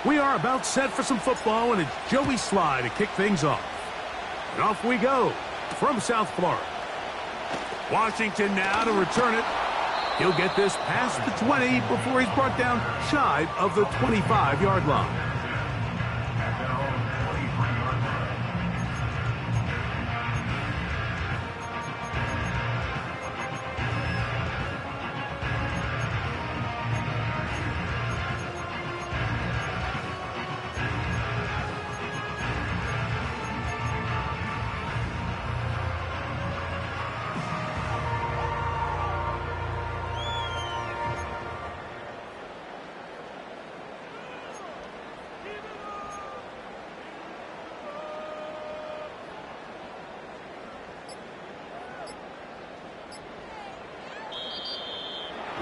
We are about set for some football, and it's Joey Sly to kick things off. And off we go from South Florida. Washington now to return it. He'll get this past the 20 before he's brought down shy of the 25-yard line.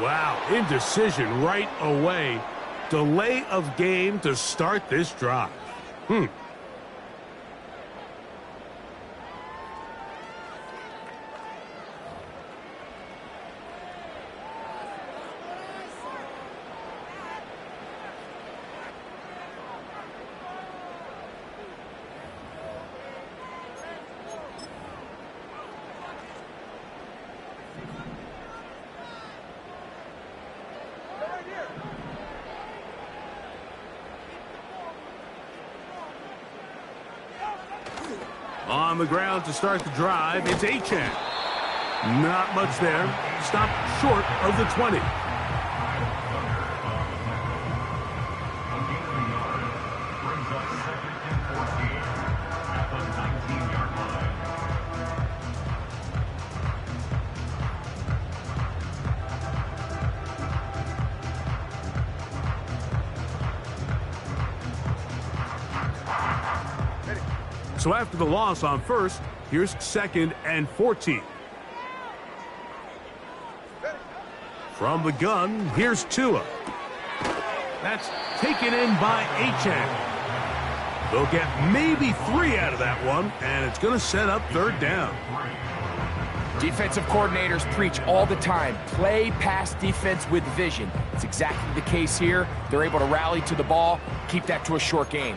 Wow, indecision right away. Delay of game to start this drive. On the ground to start the drive, it's Achane. Not much there. Stopped short of the 20. So after the loss on first, here's 2nd and 14. From the gun, here's Tua. That's taken in by Achane. They'll get maybe 3 out of that one, and it's going to set up 3rd down. Defensive coordinators preach all the time, play pass defense with vision. It's exactly the case here. They're able to rally to the ball, keep that to a short game.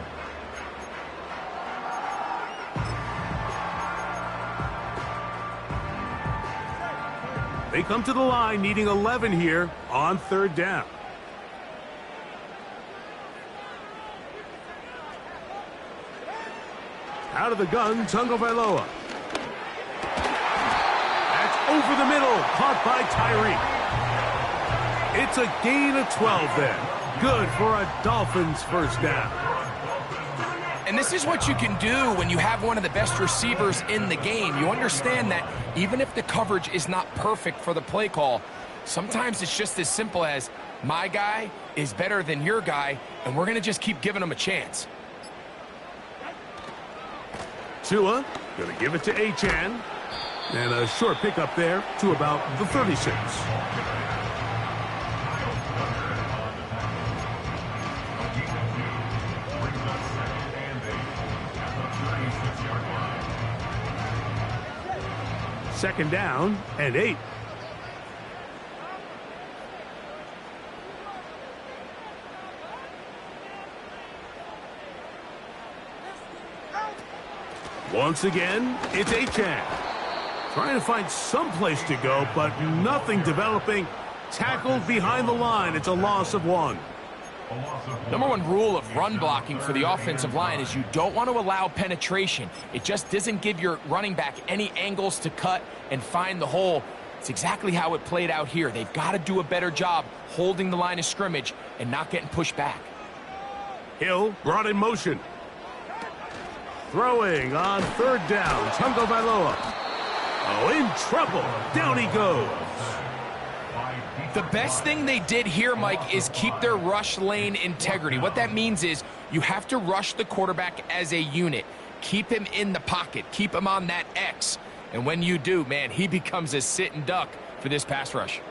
They come to the line needing 11 here on 3rd down. Out of the gun, Tagovailoa. That's over the middle, caught by Tyreek. It's a gain of 12 then. Good for a Dolphins 1st down. And this is what you can do when you have one of the best receivers in the game. You understand that even if the coverage is not perfect for the play call, sometimes it's just as simple as my guy is better than your guy, and we're going to just keep giving him a chance. Tua going to give it to Achane. And a short pickup there to about the 36. Second down and 8. Once again, it's Achane. Trying to find some place to go, but nothing developing. Tackled behind the line. It's a loss of 1. Number 1 rule of run blocking for the offensive line is you don't want to allow penetration. It just doesn't give your running back any angles to cut and find the hole. It's exactly how it played out here. They've got to do a better job holding the line of scrimmage and not getting pushed back. Hill brought in motion. Throwing on 3rd down, Tagovailoa. Oh, in trouble. Down he goes. The best thing they did here, Mike, is keep their rush lane integrity. What that means is you have to rush the quarterback as a unit. Keep him in the pocket. Keep him on that X. And when you do, man, he becomes a sitting duck for this pass rush.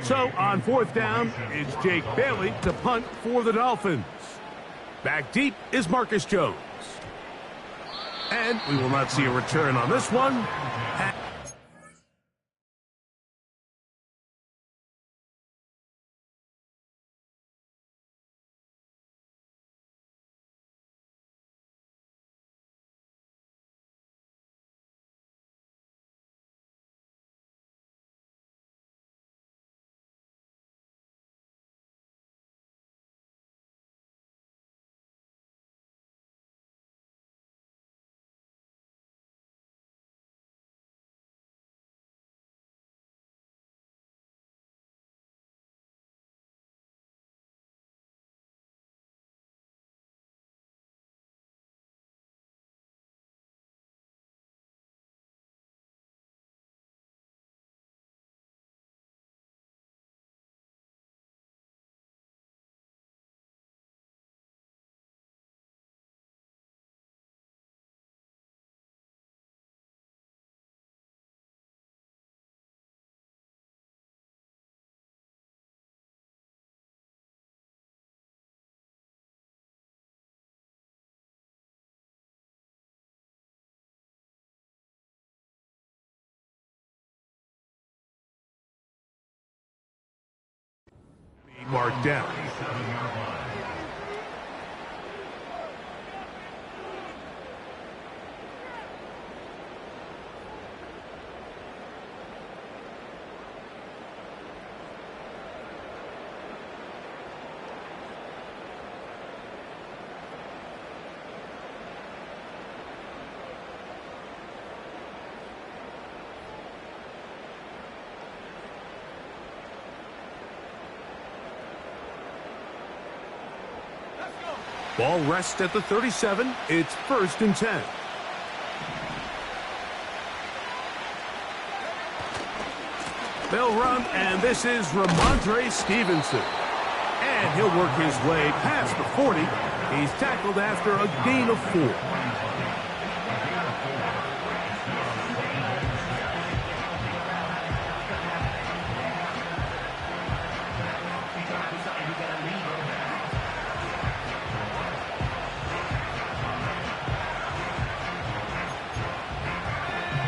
So on 4th down, it's Jake Bailey to punt for the Dolphins. Back deep is Marcus Jones. And we will not see a return on this one. marked down. Ball rests at the 37. It's 1st and 10. They'll run, and this is Ramondre Stevenson. And he'll work his way past the 40. He's tackled after a gain of 4.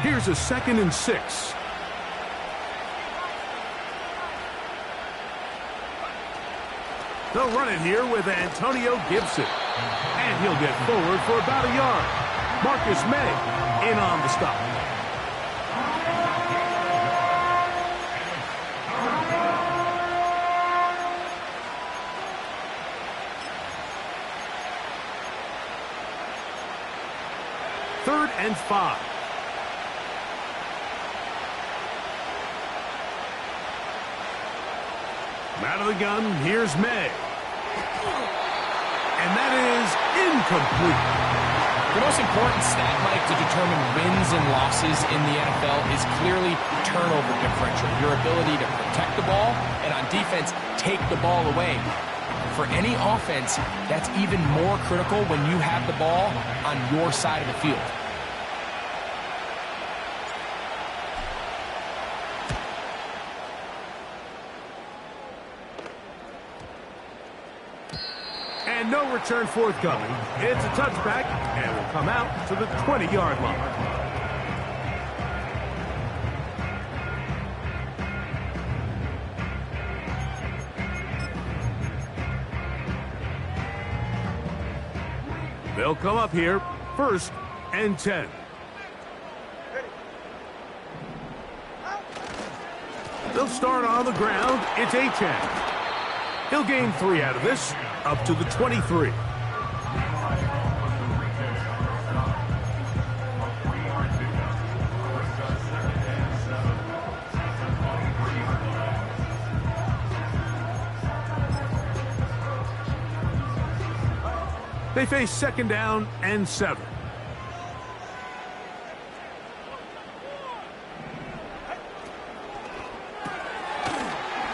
Here's a 2nd and 6. They'll run it here with Antonio Gibson. And he'll get forward for about a yard. Marcus May in on the stop. Third and 5. Out of the gun, here's May. And that is incomplete. The most important stat, Mike, to determine wins and losses in the NFL is clearly turnover differential, your ability to protect the ball and on defense, take the ball away. For any offense, that's even more critical when you have the ball on your side of the field. And no return forthcoming. It's a touchback, and will come out to the 20-yard line. They'll come up here, 1st and 10. They'll start on the ground. It's Achane. He'll gain 3 out of this, up to the 23. They face 2nd down and 7.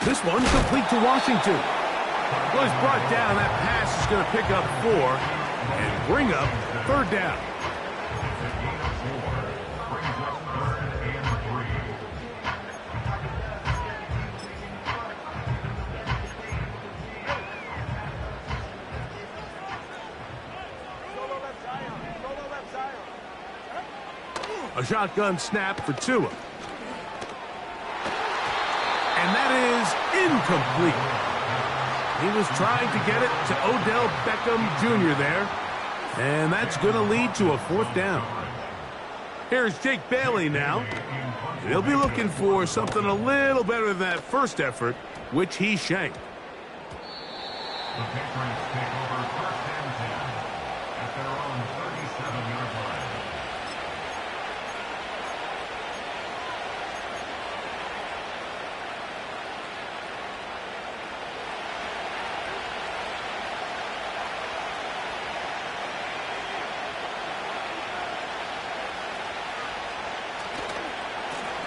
This one complete to Washington. Well, he's brought down. That pass is going to pick up 4 and bring up 3rd down. A shotgun snap for Tua. And that is incomplete. He was trying to get it to Odell Beckham Jr. there. And that's going to lead to a 4th down. Here's Jake Bailey now. He'll be looking for something a little better than that first effort, which he shanked. The Patriots take over 1st and 10 at their own 37-yard line.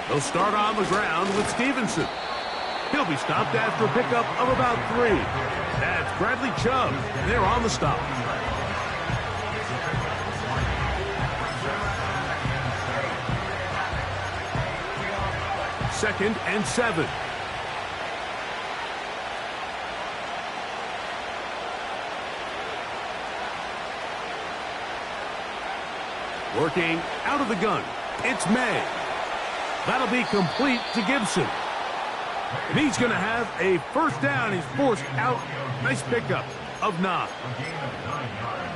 They'll start on the ground with Stevenson. He'll be stopped after a pickup of about 3. That's Bradley Chubb. They're on the stop. Second and 7. Working out of the gun. It's May. That'll be complete to Gibson. And he's going to have a first down. He's forced out. Nice pickup of 9.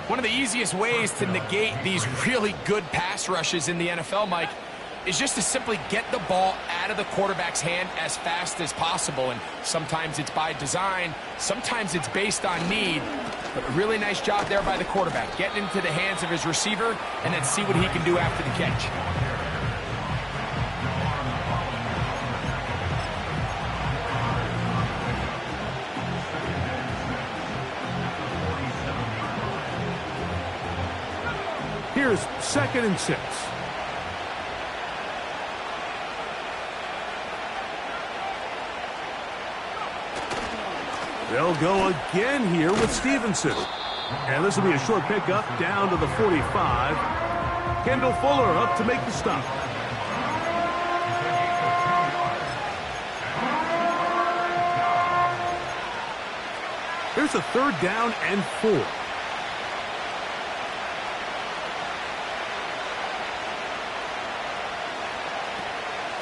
One of the easiest ways to negate these really good pass rushes in the NFL, Mike, is just to simply get the ball out of the quarterback's hand as fast as possible. And sometimes it's by design, sometimes it's based on need. But a really nice job there by the quarterback, getting into the hands of his receiver and then see what he can do after the catch. Here's 2nd and 6. They'll go again here with Stevenson. And this will be a short pickup down to the 45. Kendall Fuller up to make the stop. Here's a 3rd down and 4.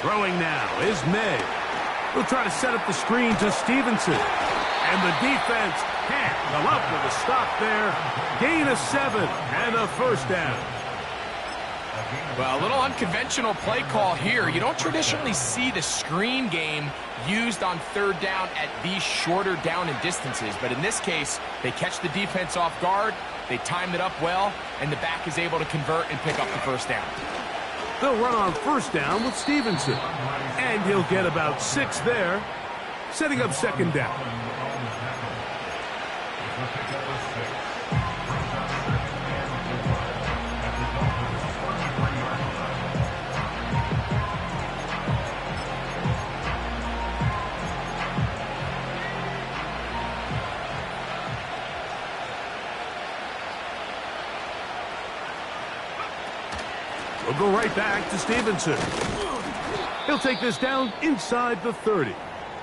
Throwing now is May. He'll try to set up the screen to Stevenson. And the defense can't come up with a stop there. Gain of 7 and a first down. Well, a little unconventional play call here. You don't traditionally see the screen game used on 3rd down at these shorter down and distances. But in this case, they catch the defense off guard. They timed it up well, and the back is able to convert and pick up the first down. They'll run on 1st down with Stevenson. And he'll get about 6 there, setting up 2nd down. We'll go right back to Stevenson. He'll take this down inside the 30.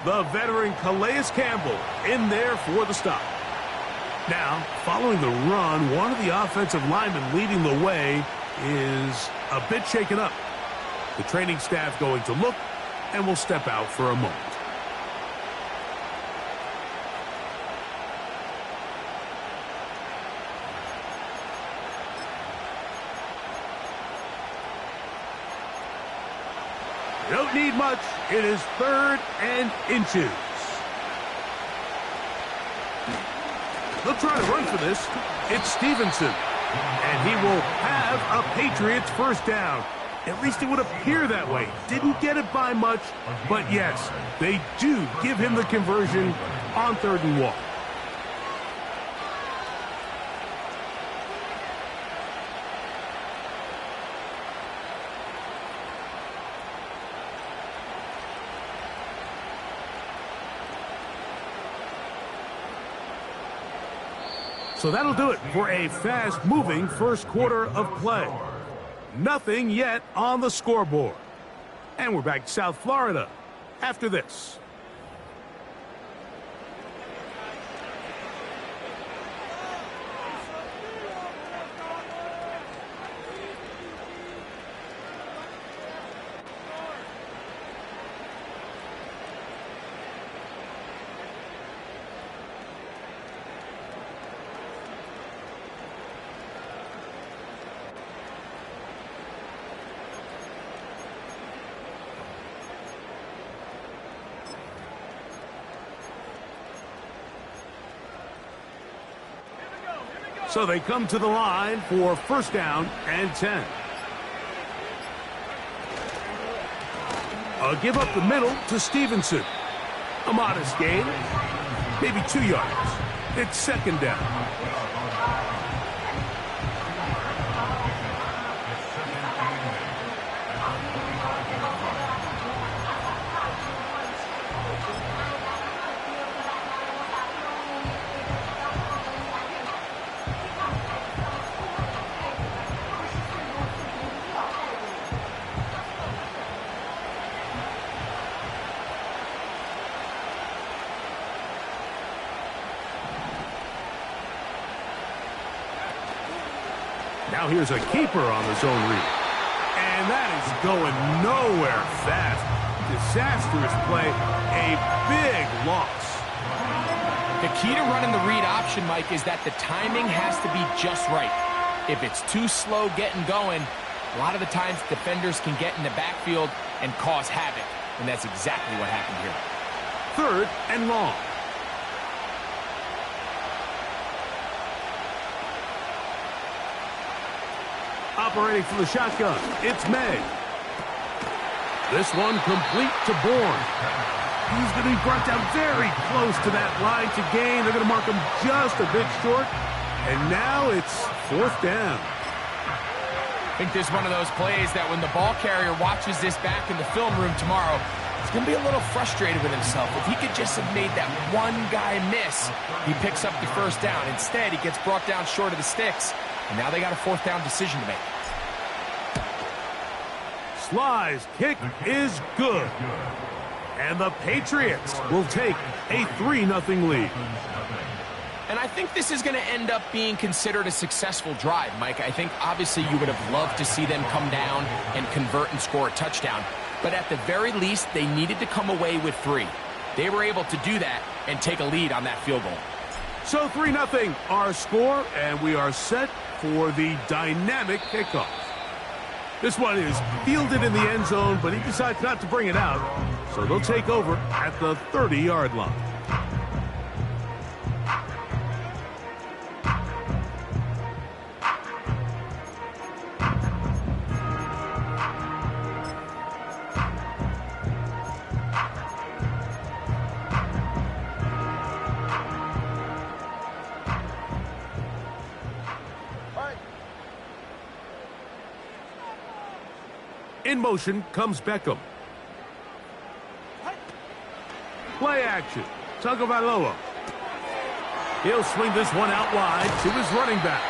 The veteran Calais Campbell in there for the stop. Now, following the run, one of the offensive linemen leading the way is a bit shaken up. The training staff going to look and will step out for a moment. Don't need much. It is 3rd and inches. They'll try to run for this. It's Stevenson. And he will have a Patriots first down. At least it would appear that way. Didn't get it by much, but yes, they do give him the conversion on 3rd and 1. So that'll do it for a fast-moving first quarter of play. Nothing yet on the scoreboard. And we're back to South Florida after this. So they come to the line for first down and 10. A give up the middle to Stevenson. A modest gain, maybe 2 yards. It's 2nd down. Now here's a keeper on the zone read. And that is going nowhere fast. disastrous play, a big loss. The key to running the read option, Mike, is that the timing has to be just right. If it's too slow getting going, a lot of the times defenders can get in the backfield and cause havoc, and that's exactly what happened here. 3rd and long. Operating from the shotgun, it's May. This one complete to Bourne. He's going to be brought down very close to that line to gain. They're going to mark him just a bit short. And now it's 4th down. I think this is one of those plays that when the ball carrier watches this back in the film room tomorrow, he's going to be a little frustrated with himself. If he could just have made that one guy miss, he picks up the 1st down. Instead, he gets brought down short of the sticks, and now they got a 4th down decision to make. Sly's kick is good. And the Patriots will take a 3-0 lead. And I think this is going to end up being considered a successful drive, Mike. I think obviously you would have loved to see them come down and convert and score a touchdown. But at the very least, they needed to come away with 3. They were able to do that and take a lead on that field goal. So 3-0 our score, and we are set for the dynamic kickoff. This one is fielded in the end zone, but he decides not to bring it out. So they'll take over at the 30-yard line. In motion comes Beckham. Play action. Tagovailoa. He'll swing this one out wide to his running back.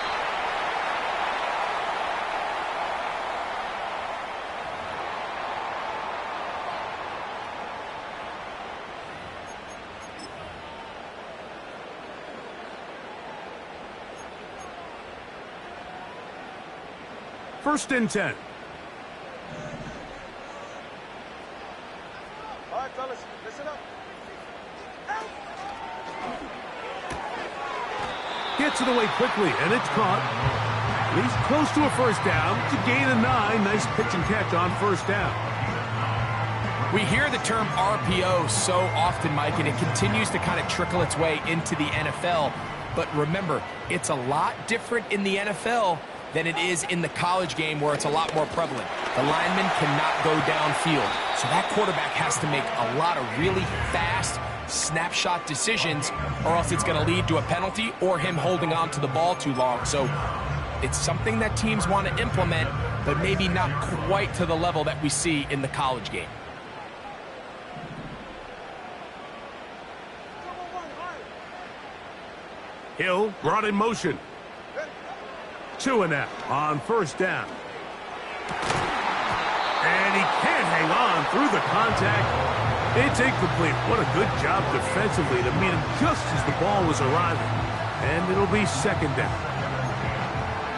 First and 10. All right, fellas, listen up. Gets it away quickly, and it's caught. He's close to a 1st down to gain a 9. Nice pitch and catch on 1st down. We hear the term RPO so often, Mike, and it continues to kind of trickle its way into the NFL. But remember, it's a lot different in the NFL than it is in the college game where it's a lot more prevalent. The lineman cannot go downfield, so that quarterback has to make a lot of really fast snapshot decisions, or else it's going to lead to a penalty or him holding on to the ball too long. So it's something that teams want to implement, but maybe not quite to the level that we see in the college game. Hill brought in motion. 2 now on 1st down. And he can't hang on through the contact. It's incomplete. What a good job defensively to meet him just as the ball was arriving. And it'll be 2nd down.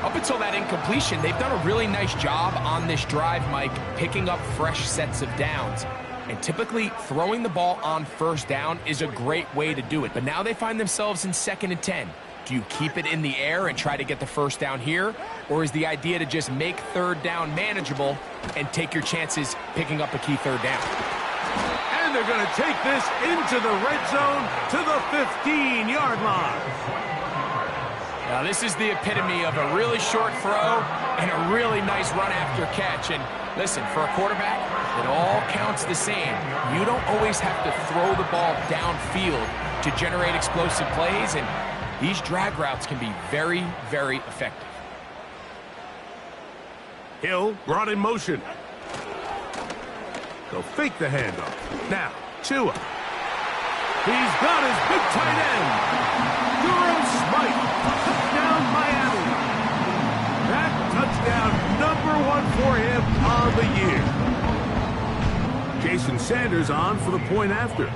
Up until that incompletion, they've done a really nice job on this drive, Mike, picking up fresh sets of downs. And typically, throwing the ball on 1st down is a great way to do it. But now they find themselves in 2nd and 10. Do you keep it in the air and try to get the 1st down here? Or is the idea to just make 3rd down manageable and take your chances picking up a key 3rd down? And they're going to take this into the red zone to the 15-yard line. Now, this is the epitome of a really short throw and a really nice run after catch. And listen, for a quarterback, it all counts the same. You don't always have to throw the ball downfield to generate explosive plays, and these drag routes can be very, very effective. Hill brought in motion. They'll fake the handoff. Now, Tua. He's got his big tight end. Durham Smythe. Touchdown, Miami. That touchdown #1 for him on the year. Jason Sanders on for the point after.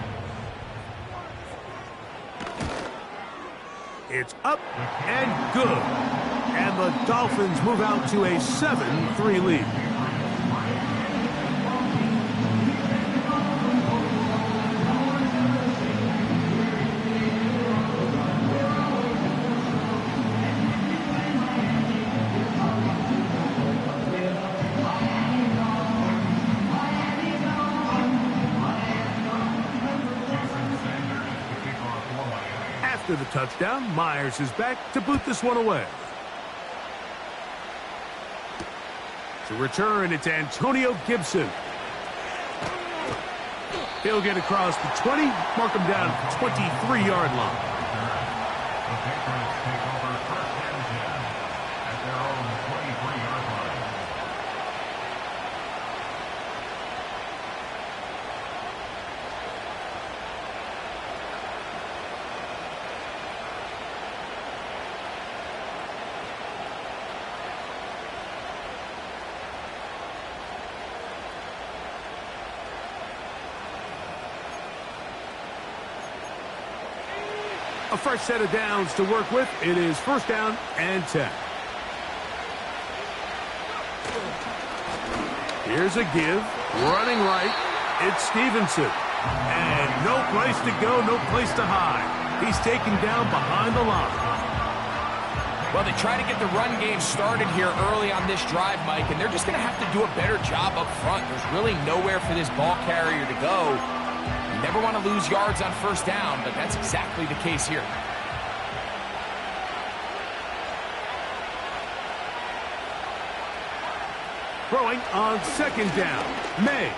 It's up and good. And the Dolphins move out to a 7-3 lead. After the touchdown, Myers is back to boot this one away. To return, it's Antonio Gibson. He'll get across the 20, mark him down at the 23-yard line. The Patriots take over first and 10 at their own 23-yard line. A fresh set of downs to work with. It is first down and 10. Here's a give. Running right. It's Stevenson. And no place to go, no place to hide. He's taken down behind the line. Well, they try to get the run game started here early on this drive, Mike, and they're just going to have to do a better job up front. There's really nowhere for this ball carrier to go. You never want to lose yards on first down, but that's exactly the case here. Throwing on second down. May.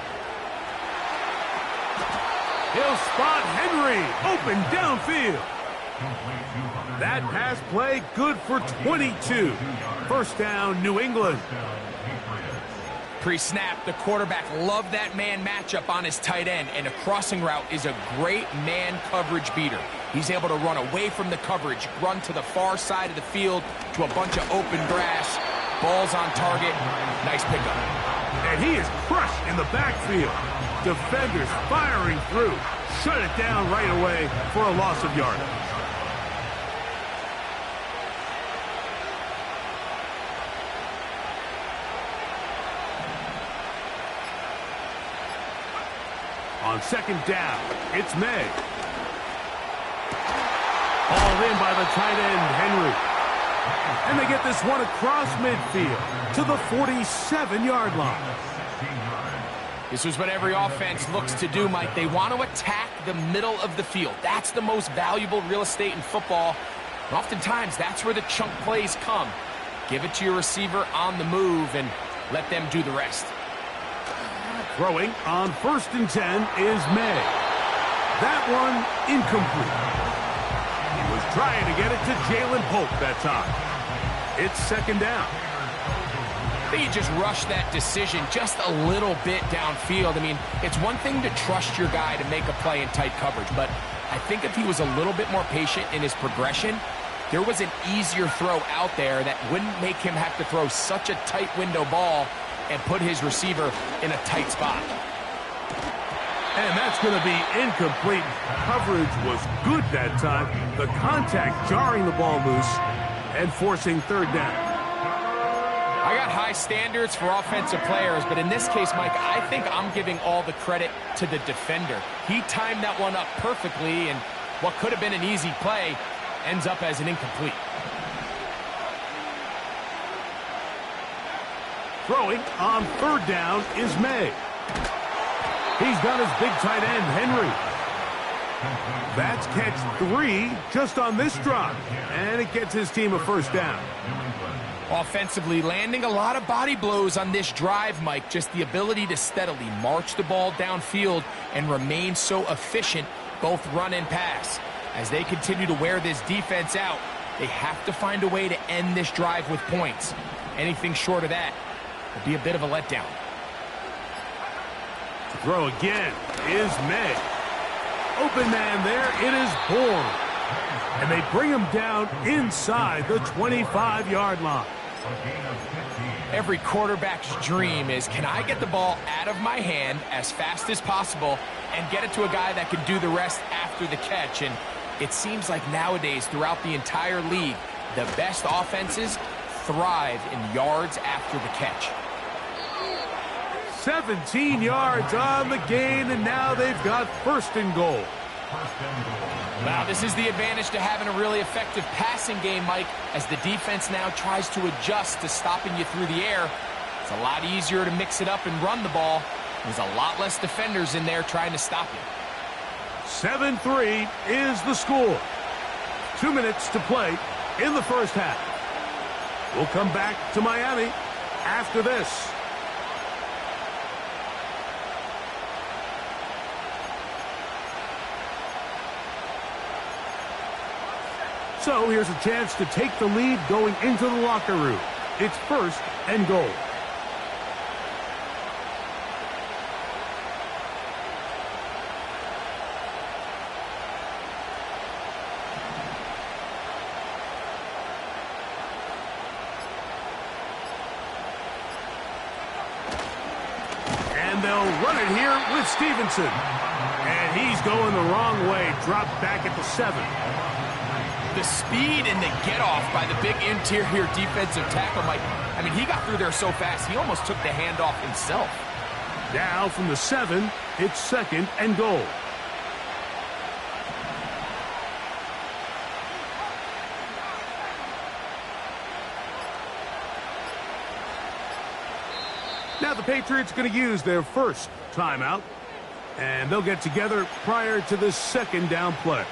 He'll spot Henry. Open downfield. That pass play good for 22. First down, New England. Pre-snap, the quarterback loved that man matchup on his tight end, and a crossing route is a great man coverage beater. He's able to run away from the coverage, run to the far side of the field to a bunch of open grass. Ball's on target. Nice pickup. And he is crushed in the backfield. Defenders firing through. Shut it down right away for a loss of yardage. On second down, it's May. Hauled in by the tight end, Henry. And they get this one across midfield to the 47-yard line. This is what every offense looks to do, Mike. They want to attack the middle of the field. That's the most valuable real estate in football. And oftentimes, that's where the chunk plays come. Give it to your receiver on the move and let them do the rest. Throwing on first and 10 is May. That one incomplete. He was trying to get it to Jalen Pope that time. It's second down. I think he just rushed that decision just a little bit downfield. I mean, it's one thing to trust your guy to make a play in tight coverage, but I think if he was a little bit more patient in his progression, there was an easier throw out there that wouldn't make him have to throw such a tight window ball and put his receiver in a tight spot. And that's going to be incomplete. Coverage was good that time. The contact jarring the ball loose and forcing third down. I got high standards for offensive players, but in this case, Mike, I think I'm giving all the credit to the defender. He timed that one up perfectly, and what could have been an easy play ends up as an incomplete. Throwing on third down is May. He's got his big tight end, Henry. That's catch 3 just on this drive, and it gets his team a first down. Offensively, landing a lot of body blows on this drive, Mike. Just the ability to steadily march the ball downfield and remain so efficient, both run and pass. As they continue to wear this defense out, they have to find a way to end this drive with points. Anything short of that would be a bit of a letdown. To throw again is May. Open man there, it is Bourne. And they bring him down inside the 25-yard line. Every quarterback's dream is, can I get the ball out of my hand as fast as possible and get it to a guy that can do the rest after the catch? And it seems like nowadays, throughout the entire league, the best offenses thrive in yards after the catch. 17 yards on the gain, and now they've got first and goal. Wow, this is the advantage to having a really effective passing game, Mike, as the defense now tries to adjust to stopping you through the air. It's a lot easier to mix it up and run the ball. There's a lot less defenders in there trying to stop you. 7-3 is the score. 2 minutes to play in the first half. We'll come back to Miami after this. So here's a chance to take the lead going into the locker room. It's first and goal. And they'll run it here with Stevenson. And he's going the wrong way. Dropped back at the 7. The speed and the get-off by the big interior defensive tackle, Mike. I mean, he got through there so fast, he almost took the handoff himself. Now from the 7, it's second and goal. Now the Patriots going to use their first timeout, and they'll get together prior to the second down play.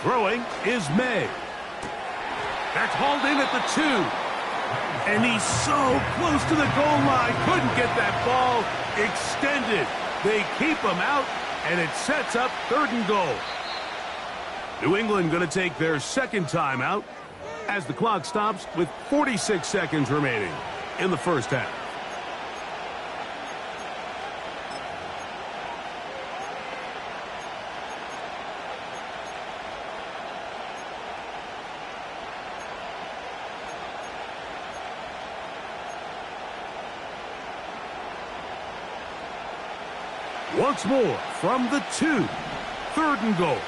Throwing is May. That's hauled in at the 2. And he's so close to the goal line. Couldn't get that ball extended. They keep him out, and it sets up third and goal. New England going to take their second timeout as the clock stops with 46 seconds remaining in the first half. Once more from the 2. Third and goal.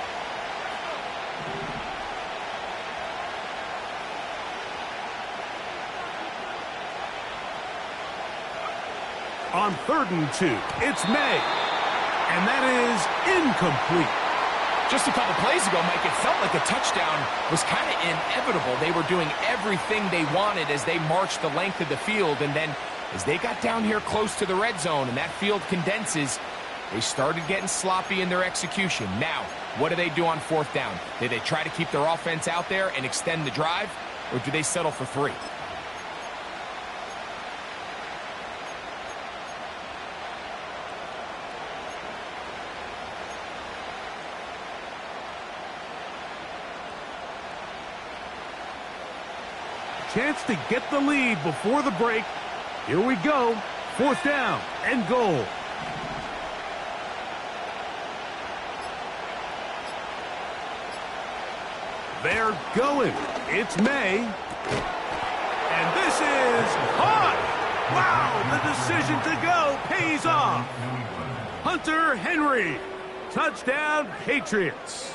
On 3rd and 2, it's May. And that is incomplete. Just a couple plays ago, Mike, it felt like a touchdown was kind of inevitable. They were doing everything they wanted as they marched the length of the field. And then as they got down here close to the red zone and that field condenses, they started getting sloppy in their execution. Now, what do they do on 4th down? Do they try to keep their offense out there and extend the drive, or do they settle for 3? Chance to get the lead before the break. Here we go. 4th down and goal. They're going. It's May. And this is caught. Wow, the decision to go pays off. Hunter Henry. Touchdown, Patriots.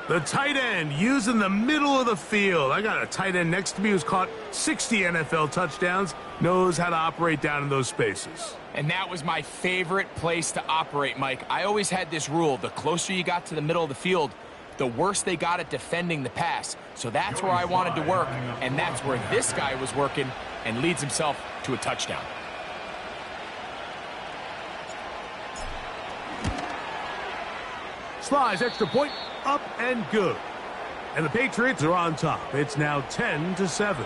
The tight end using the middle of the field. I got a tight end next to me who's caught 60 NFL touchdowns, knows how to operate down in those spaces. And that was my favorite place to operate, Mike. I always had this rule: the closer you got to the middle of the field, the worse they got at defending the pass. So that's where I wanted to work, and that's where this guy was working and leads himself to a touchdown. Slice extra point, up and good. And the Patriots are on top. It's now 10-7.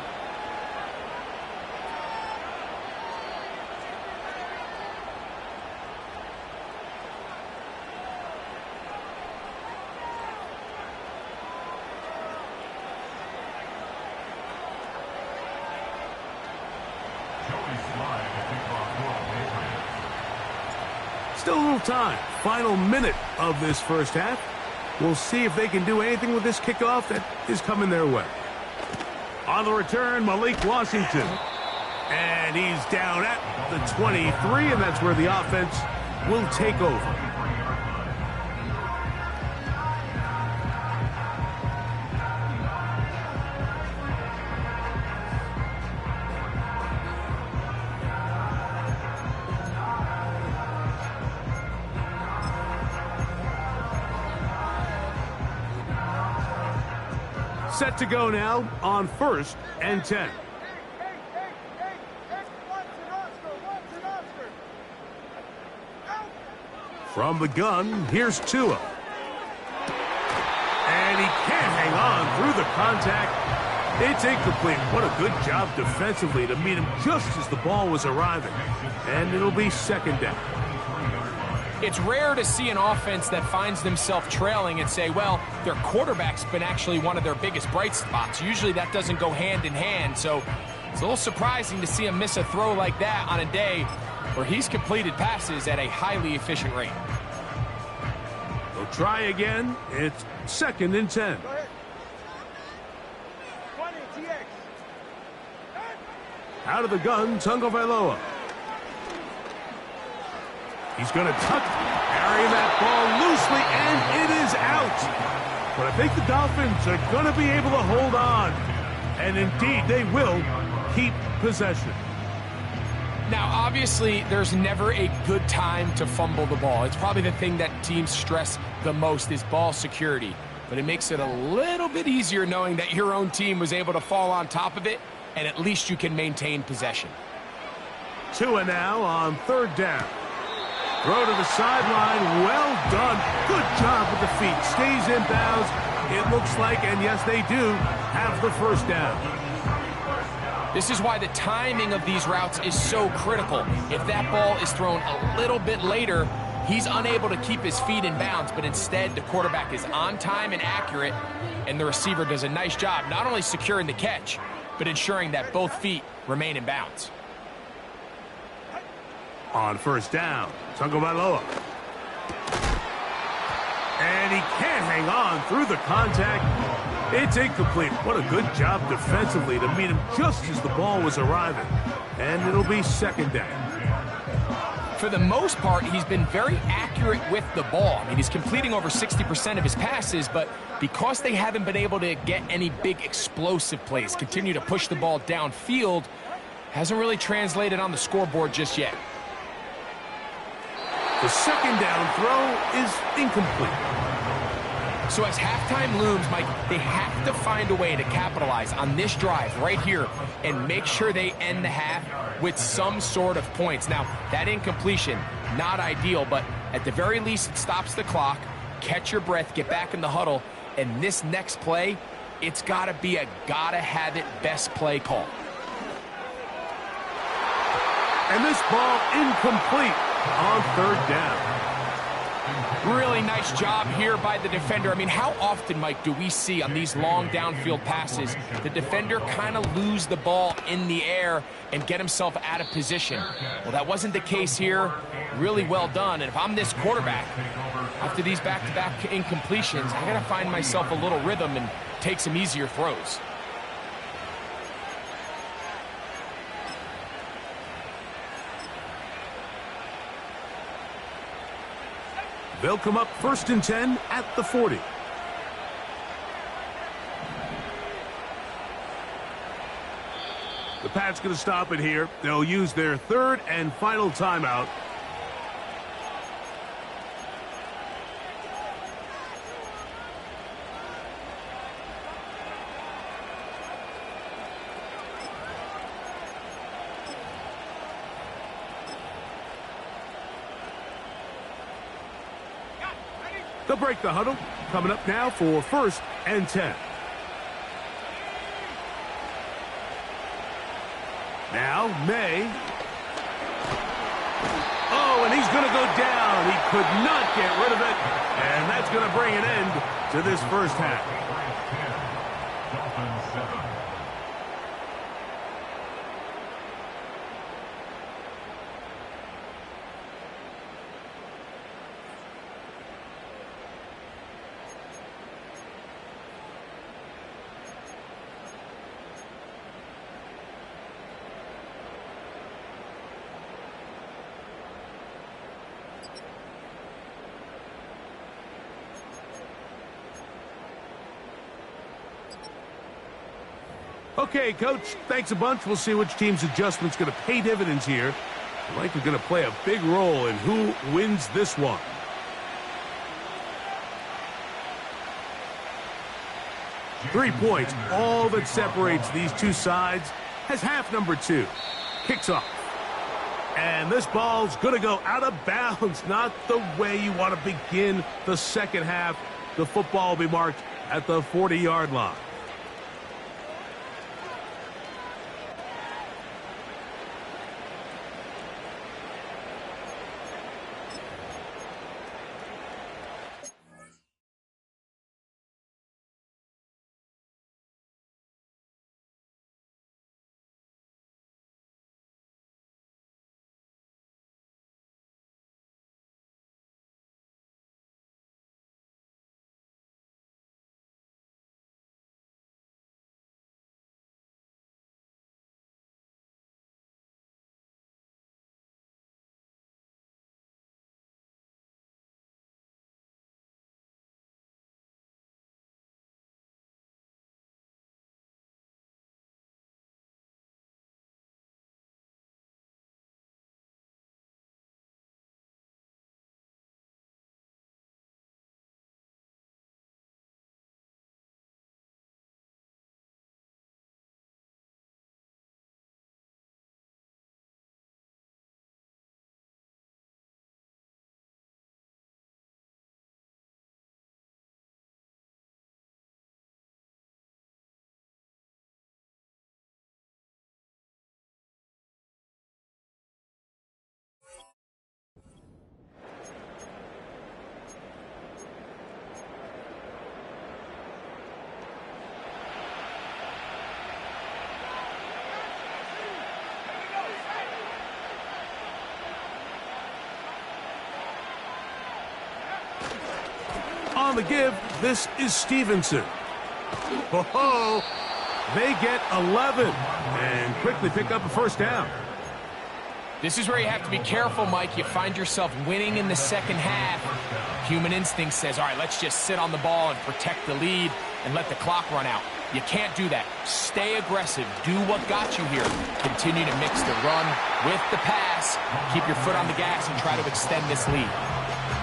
Still a little time. Final minute of this first half. We'll see if they can do anything with this kickoff that is coming their way. On the return, Malik Washington. And he's down at the 23, and that's where the offense will take over. Set to go now on 1st and 10. From the gun, here's Tua. And he can't hang on through the contact. It's incomplete. What a good job defensively to meet him just as the ball was arriving. And it'll be 2nd down. It's rare to see an offense that finds themselves trailing and say, well, their quarterback's been actually one of their biggest bright spots. Usually that doesn't go hand in hand, so it's a little surprising to see him miss a throw like that on a day where he's completed passes at a highly efficient rate. They'll try again. It's 2nd and 10. Go ahead. 20, TX. Out of the gun, Tagovailoa. He's going to carry that ball loosely, and it is out. But I think the Dolphins are going to be able to hold on. And indeed, they will keep possession. Now, obviously, there's never a good time to fumble the ball. It's probably the thing that teams stress the most is ball security. But it makes it a little bit easier knowing that your own team was able to fall on top of it, and at least you can maintain possession. Tua now on 3rd down. Throw to the sideline. Well done. Good job with the feet. Stays in bounds. It looks like, and yes, they do, have the 1st down. This is why the timing of these routes is so critical. If that ball is thrown a little bit later, he's unable to keep his feet in bounds, but instead the quarterback is on time and accurate, and the receiver does a nice job not only securing the catch, but ensuring that both feet remain in bounds. On 1st down, Tagovailoa. And he can't hang on through the contact. It's incomplete. What a good job defensively to meet him just as the ball was arriving. And it'll be 2nd down. For the most part, he's been very accurate with the ball. I mean, he's completing over 60% of his passes, but because they haven't been able to get any big explosive plays, continue to push the ball downfield, hasn't really translated on the scoreboard just yet. The 2nd down throw is incomplete. So as halftime looms, Mike, they have to find a way to capitalize on this drive right here and make sure they end the half with some sort of points. Now, that incompletion, not ideal, but at the very least, it stops the clock. Catch your breath, get back in the huddle, and this next play, it's got to be a gotta-have-it best play call. And this ball incomplete on 3rd down. Really nice job here by the defender. I mean, how often, Mike, do we see on these long downfield passes the defender kind of lose the ball in the air and get himself out of position? Well, that wasn't the case here. Really well done. And if I'm this quarterback, after these back-to-back incompletions, I got to find myself a little rhythm and take some easier throws. They'll come up 1st and 10 at the 40. The Pats going to stop it here. They'll use their 3rd and final timeout. They'll break the huddle. Coming up now for 1st and 10. Now, May. Oh, and he's going to go down. He could not get rid of it. And that's going to bring an end to this 1st half. Dolphins 7. Okay, Coach, thanks a bunch. We'll see which team's adjustment's going to pay dividends here. Likely going to play a big role in who wins this one. 3 points, all that separates these two sides, has half number 2. Kicks off. And this ball's going to go out of bounds. Not the way you want to begin the second half. The football will be marked at the 40-yard line. On the give, this is Stevenson. Oh, they get 11 and quickly pick up a first down. This is where you have to be careful, Mike. You find yourself winning in the second half. Human instinct says, all right, let's just sit on the ball and protect the lead and let the clock run out. You can't do that. Stay aggressive. Do what got you here. Continue to mix the run with the pass. Keep your foot on the gas and try to extend this lead.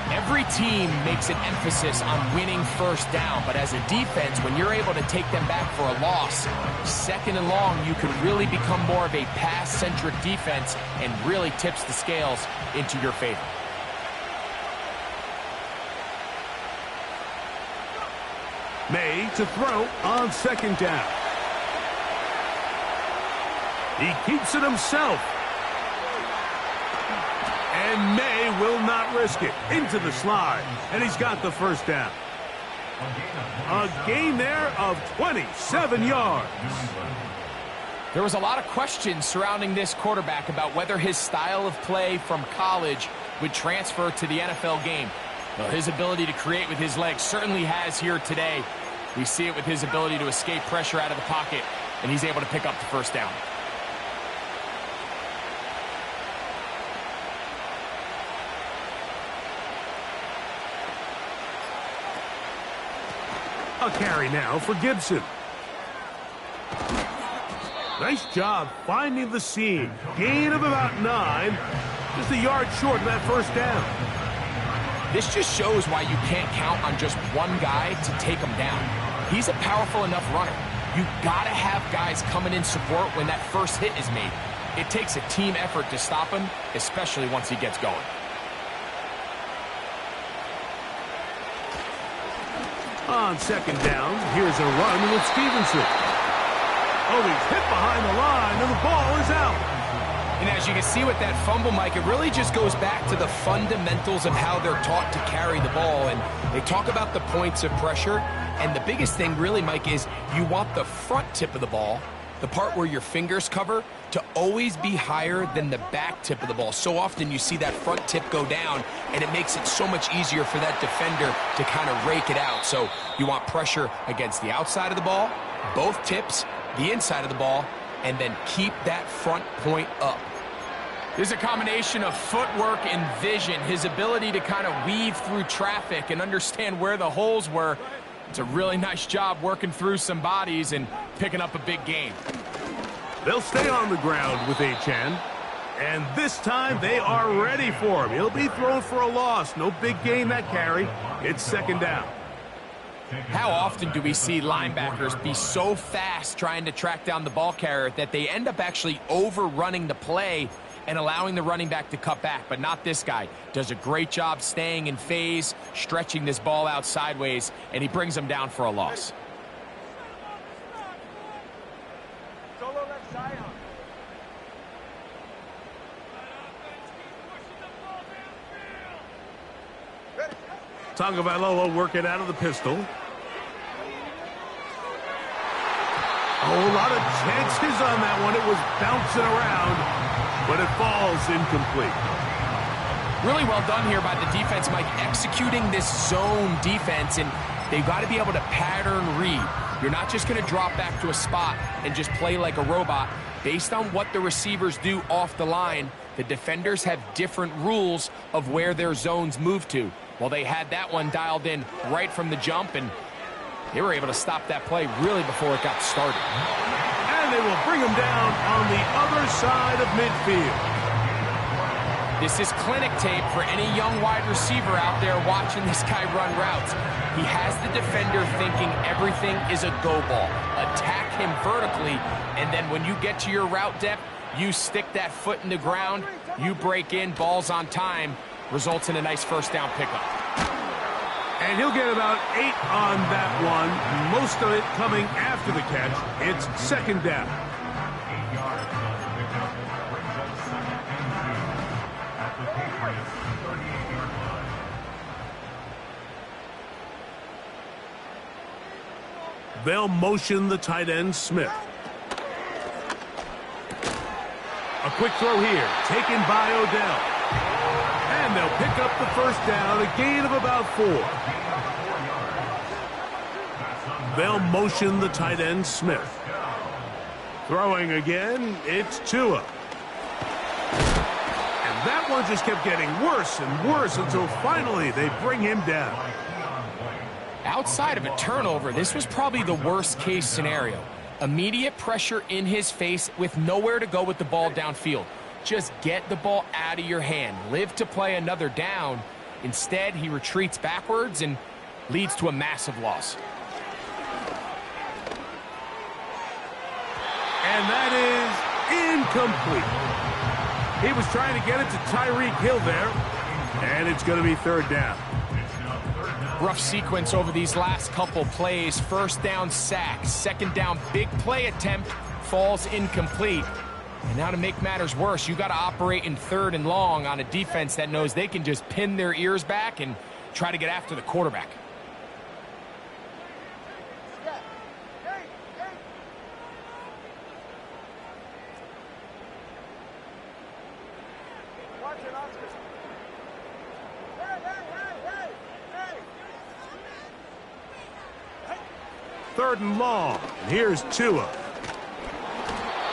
Every team makes an emphasis on winning first down, but as a defense, when you're able to take them back for a loss, second and long, you can really become more of a pass-centric defense and really tips the scales into your favor. May to throw on second down. He keeps it himself. And May will not risk it. Into the slide. And he's got the first down. A gain there of 27 yards. There was a lot of questions surrounding this quarterback about whether his style of play from college would transfer to the NFL game. Well, his ability to create with his legs certainly has here today. We see it with his ability to escape pressure out of the pocket, and he's able to pick up the first down. A carry now for Gibson. Nice job finding the seam. Gain of about 9. Just a yard short of that first down. This just shows why you can't count on just one guy to take him down. He's a powerful enough runner. You gotta have guys coming in support when that first hit is made. It takes a team effort to stop him, especially once he gets going. On second down, here's a run with Stevenson. Oh, he's hit behind the line, and the ball is out. And as you can see with that fumble, Mike, it really just goes back to the fundamentals of how they're taught to carry the ball. And they talk about the points of pressure. And the biggest thing really, Mike, is you want the front tip of the ball, the part where your fingers cover, to always be higher than the back tip of the ball. So often you see that front tip go down, and it makes it so much easier for that defender to kind of rake it out. So you want pressure against the outside of the ball, both tips, the inside of the ball, and then keep that front point up. There's a combination of footwork and vision, his ability to kind of weave through traffic and understand where the holes were. It's a really nice job working through some bodies and picking up a big gain. They'll stay on the ground with Achane. And this time they are ready for him. He'll be thrown for a loss. No big gain that carry. It's second down. How often do we see linebackers be so fast trying to track down the ball carrier that they end up actually overrunning the play and allowing the running back to cut back? But not this guy. Does a great job staying in phase, stretching this ball out sideways, and he brings him down for a loss. Solo left side on. Tagovailoa working out of the pistol. A whole lot of chances on that one. It was bouncing around, but it falls incomplete. Really well done here by the defense, Mike, executing this zone defense, and they've got to be able to pattern read. You're not just going to drop back to a spot and just play like a robot. Based on what the receivers do off the line, the defenders have different rules of where their zones move to. Well, they had that one dialed in right from the jump, and they were able to stop that play really before it got started. And they will bring him down on the other side of midfield. This is clinic tape for any young wide receiver out there watching this guy run routes. He has the defender thinking everything is a go ball. Attack him vertically, and then when you get to your route depth, you stick that foot in the ground, you break in, balls on time, results in a nice first down pickup. And he'll get about 8 on that one, most of it coming after the catch. It's second down. 8 yards on the pickup. Brings up second and 2 at the Patriots' 38-yard line. They'll motion the tight end, Smith. A quick throw here, taken by Odell. And they'll pick up the first down, a gain of about 4. They'll motion the tight end, Smith. Throwing again, it's Tua. And that one just kept getting worse and worse until finally they bring him down. Outside of a turnover, this was probably the worst case scenario. Immediate pressure in his face with nowhere to go with the ball downfield. Just get the ball out of your hand. Live to play another down. Instead, he retreats backwards and leads to a massive loss. And that is incomplete. He was trying to get it to Tyreek Hill there. And it's going to be third down. Rough sequence over these last couple plays. First down sack. Second down big play attempt falls incomplete. And now to make matters worse, you got to operate in third and long on a defense that knows they can just pin their ears back and try to get after the quarterback. Watch it, Oscar. Hey. Third and long. And here's Tua.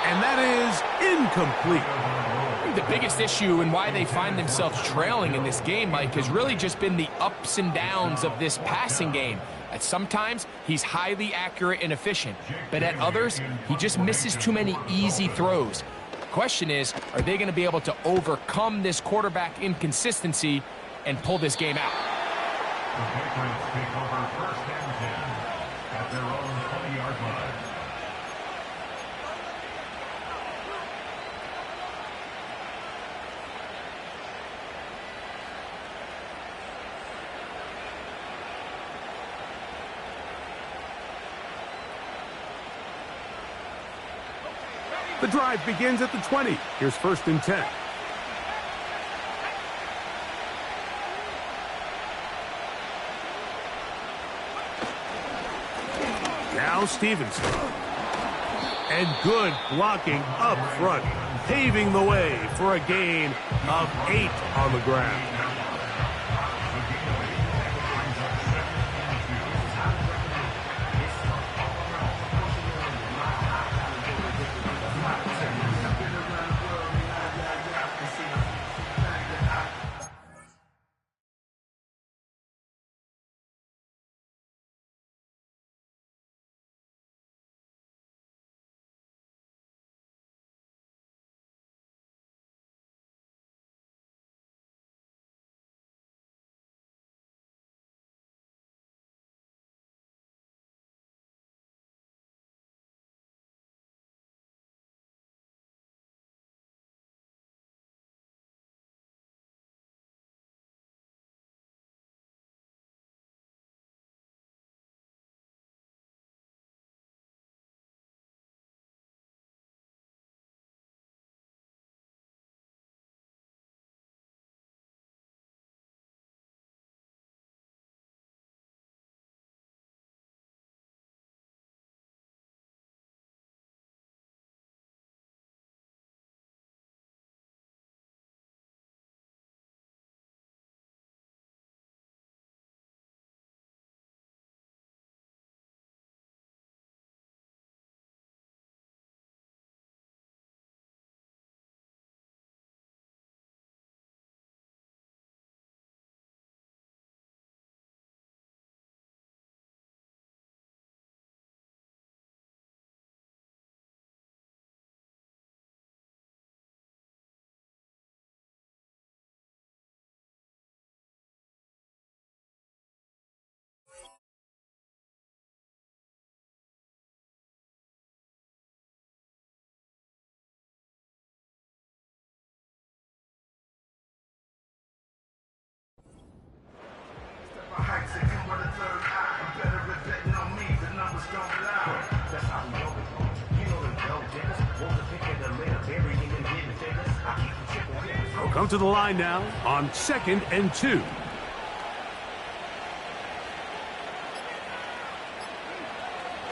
And that is incomplete. I think the biggest issue and why they find themselves trailing in this game, Mike, has really just been the ups and downs of this passing game. At sometimes, he's highly accurate and efficient, but at others, he just misses too many easy throws. The question is, are they going to be able to overcome this quarterback inconsistency and pull this game out? The Patriots take over first and 10 at their own 20-yard line. The drive begins at the 20. Here's first and 10. Now Stevenson. And good blocking up front, paving the way for a gain of 8 on the ground. come to the line now on 2nd and 2.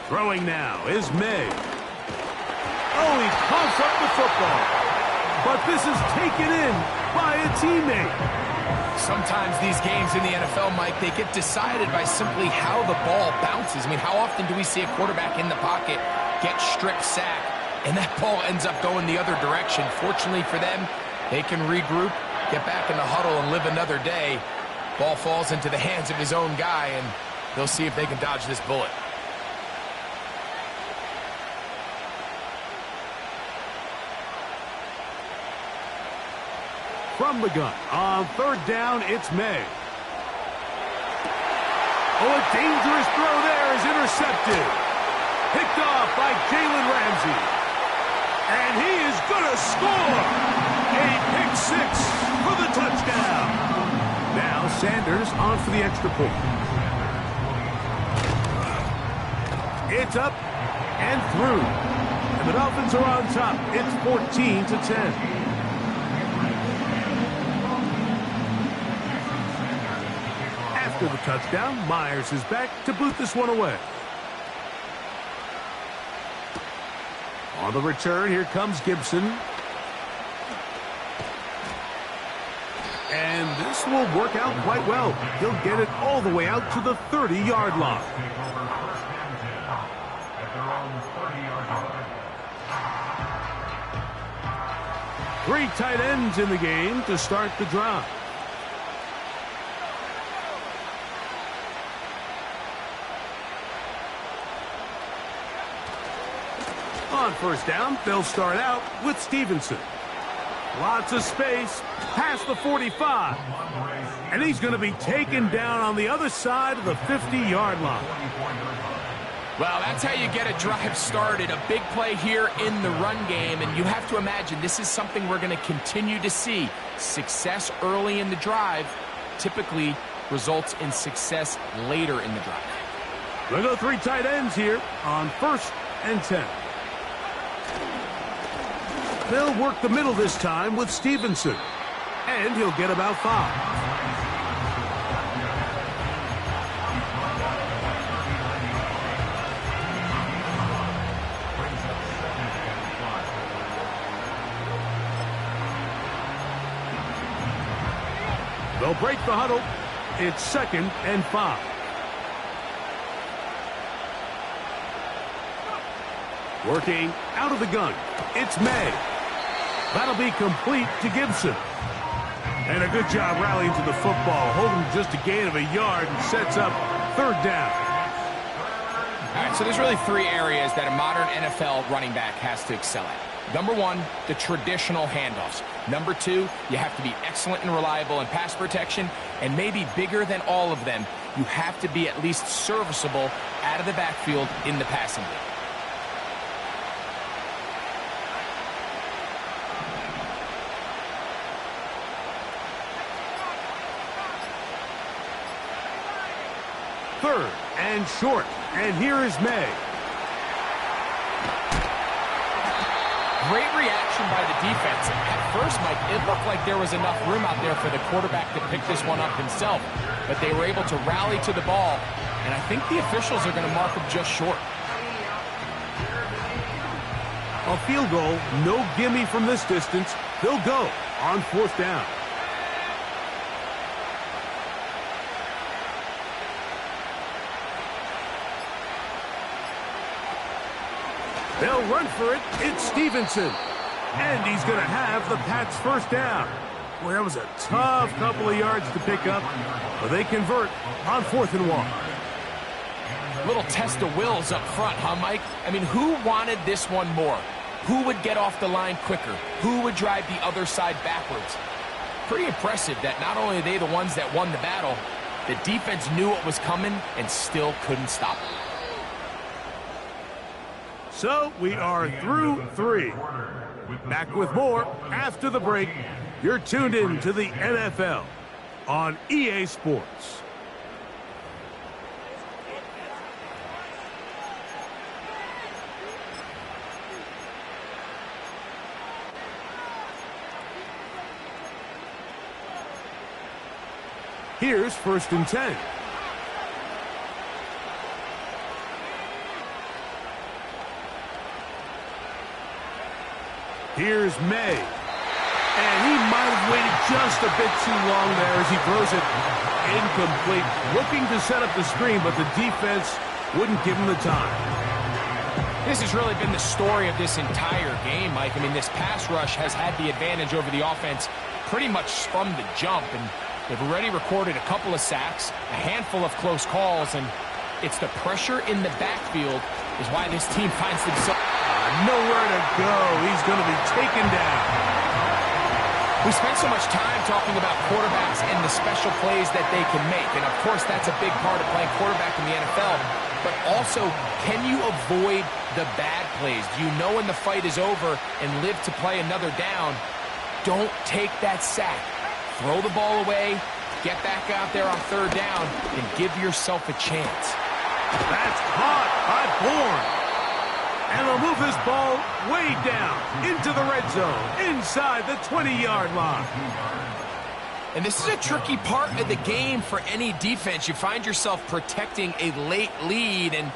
Throwing now is May. Oh, he pumps up the football. But this is taken in by a teammate. Sometimes these games in the NFL, Mike, they get decided by simply how the ball bounces. I mean, how often do we see a quarterback in the pocket get strip sack, and that ball ends up going the other direction? Fortunately for them, they can regroup, get back in the huddle, and live another day. Ball falls into the hands of his own guy, and they'll see if they can dodge this bullet. From the gun, on 3rd down, it's May. Oh, a dangerous throw there is intercepted. Picked off by Jalen Ramsey. And he is going to score. A pick 6 for the touchdown. Now Sanders on for the extra point. It's up and through. And the Dolphins are on top. It's 14-10. After the touchdown, Myers is back to boot this one away. On the return, here comes Gibson. And this will work out quite well. He'll get it all the way out to the 30-yard line. Three tight ends in the game to start the drive. On 1st down, they'll start out with Stevenson. Lots of space, past the 45. And he's going to be taken down on the other side of the 50-yard line. Well, that's how you get a drive started. A big play here in the run game, and you have to imagine this is something we're going to continue to see. Success early in the drive typically results in success later in the drive. We'll go 3 tight ends here on 1st and 10. They'll work the middle this time with Stevenson. And he'll get about 5. They'll break the huddle. It's 2nd and 5. Working out of the gun. It's May. That'll be complete to Gibson. And a good job rallying to the football, holding just a gain of a yard and sets up 3rd down. All right, so there's really 3 areas that a modern NFL running back has to excel at. Number 1, the traditional handoffs. Number 2, you have to be excellent and reliable in pass protection. And maybe bigger than all of them, you have to be at least serviceable out of the backfield in the passing game. Third and short. And here is May. Great reaction by the defense. At first, Mike, it looked like there was enough room out there for the quarterback to pick this one up himself. But they were able to rally to the ball. And I think the officials are going to mark him just short. A field goal, no gimme from this distance. They'll go on 4th down. They'll run for it. It's Stevenson. And he's going to have the Pats' 1st down. Boy, that was a tough couple of yards to pick up. But they convert on 4th and 1. Little test of wills up front, huh, Mike? I mean, who wanted this one more? Who would get off the line quicker? Who would drive the other side backwards? Pretty impressive that not only are they the ones that won the battle, the defense knew what was coming and still couldn't stop it. So we are through 3. Back with more after the break. You're tuned in to the NFL on EA Sports. Here's 1st and 10. Here's May. And he might have waited just a bit too long there as he throws it incomplete. Looking to set up the screen, but the defense wouldn't give him the time. This has really been the story of this entire game, Mike. I mean, this pass rush has had the advantage over the offense pretty much from the jump, and they've already recorded a couple of sacks, a handful of close calls, and it's the pressure in the backfield is why this team finds themselves nowhere to go. He's going to be taken down. We spent so much time talking about quarterbacks and the special plays that they can make, and of course that's a big part of playing quarterback in the NFL, but also, can you avoid the bad plays? Do you know when the fight is over and live to play another down? Don't take that sack. Throw the ball away, get back out there on 3rd down, and give yourself a chance. That's caught by Bourne. And they'll move this ball way down into the red zone, inside the 20-yard line. And this is a tricky part of the game for any defense. You find yourself protecting a late lead, and